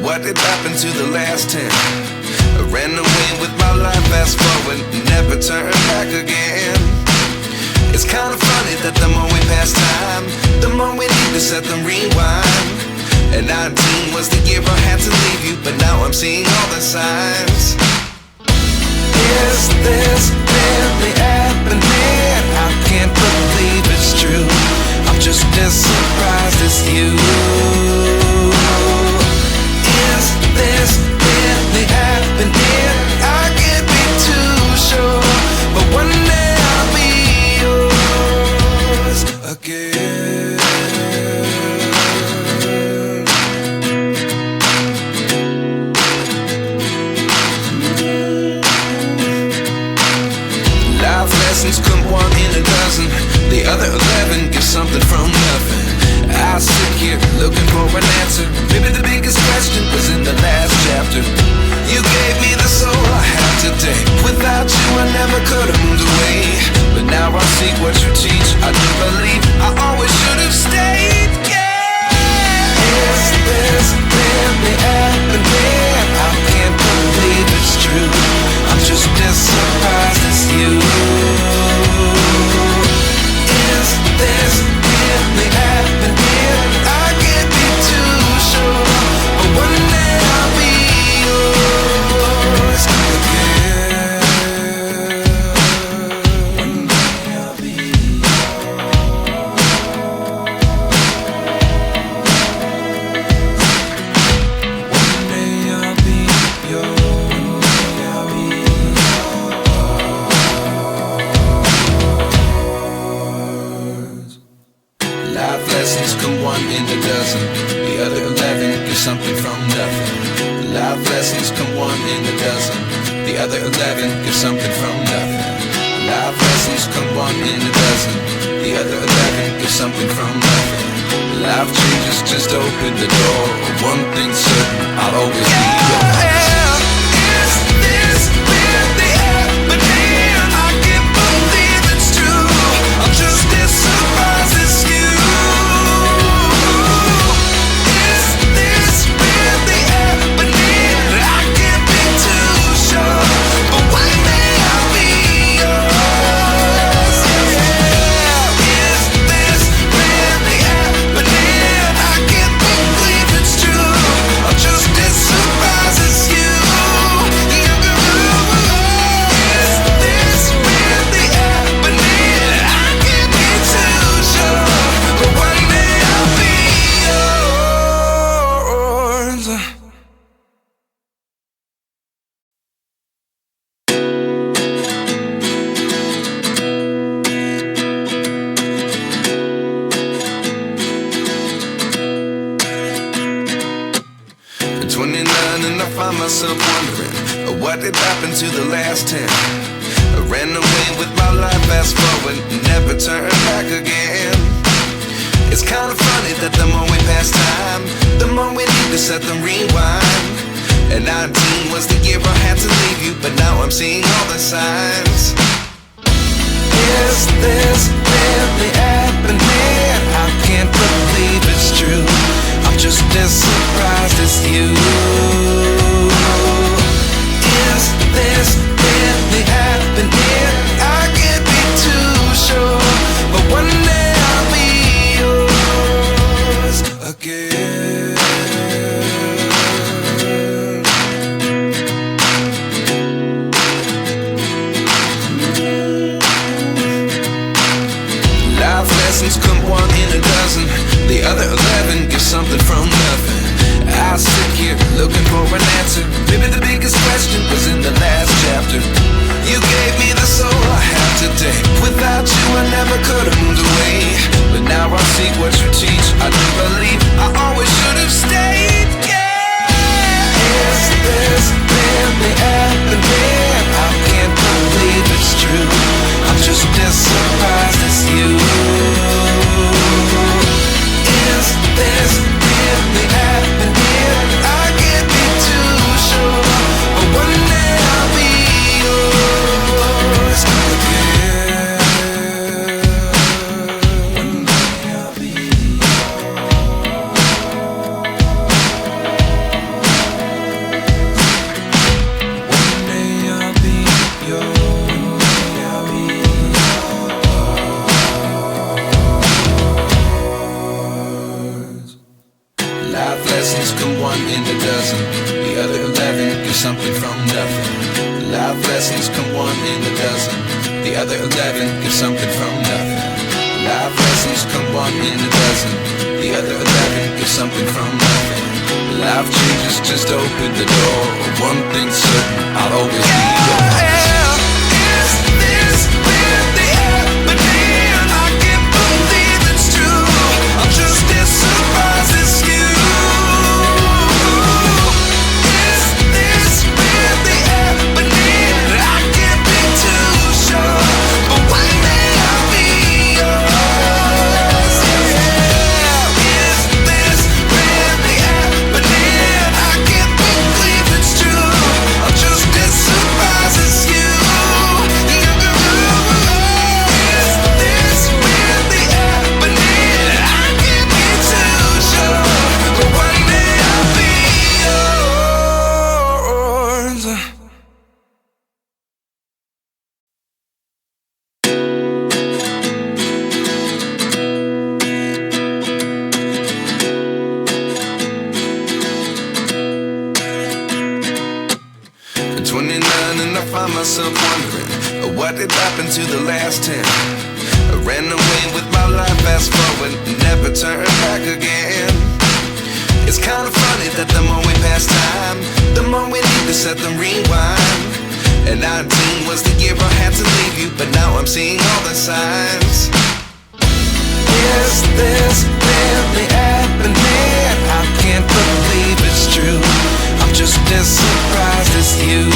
What did happen to the last 10? I ran away with my life, fast forward, never turn back again. It's kind of funny that the more we pass time, the more we need to set them rewind. And 19 was the year I had to leave you, but now I'm seeing all the signs. Is this really happening? I can't believe it's true. I'm just as surprised as you. Is this really happening? I can't be too sure, but one day I'll be yours again. Life lessons come one in a dozen. The other 11 give something from nothing. I sit here looking for an answer. Maybe the biggest question was in the last chapter. You gave me the soul I have today. Without you I never could have moved away. But now I see what you teach. I do believe I always should have stayed. Yeah. Is this really happening? I can't believe it's true. I'm just as surprised as you. Is this really happening? I can't be too sure, but one day I'll be yours again. One day I'll be yours. One day I'll be yours. I'll be yours. Life lessons come one in a dozen. The other 11 give something from nothing. Life lessons come one in a dozen. The other 11 give something from nothing. Life lessons come one in a dozen. The other 11 give something from nothing. Life changes just open the door. One thing's certain, I'll always be yours. Is this really happening? I can't believe it's true. I'm just as surprised as you. Is this really happening? I can't be too sure, but one day I'll be yours. Yeah. Is this really happening? I can't believe it's true. I'm just as surprised as you. Is this really happening? I can't be too sure, but one day I'll be yours. At 29 and I find myself wondering what did happen to the last 10. I ran away with my life, fast forward, never turn back again. It's kind of funny that the more we pass time, the more we need to set them rewind. And 19 was the year I had to leave you, but now I'm seeing all the signs. Is this really happening? I can't believe it's true. I'm just as surprised as you. Is this really happening? I can't be too sure, but one day I'll be yours again. Life lessons come one in a dozen. The other 11 give something from nothing. I sit here in a dozen. The other 11 get something from nothing. Life lessons come one in a dozen. The other 11 get something from nothing. Life lessons come one in a dozen. The other 11 get something from nothing. Life changes, just open the door. One thing's certain, I'll always be yours. Is this really happening? I can't believe it's true. I'm just as surprised as you. Is this really happening? I can't be too sure, but one day I'll be yours. Is this really happening? I can't believe it's true. I'm just as surprised as you. Is this really happening? I can't be too sure, but one day I'll be yours. 29 and I find myself wondering, what did happen to the last 10? I ran away with my life, fast forward, never turn back again. It's kind of funny that the more we pass time, the more we need to set them rewind. And 19 was the year I had to leave you, but now I'm seeing all the signs. Is this really happening? I can't believe it's true. I'm just as surprised as you.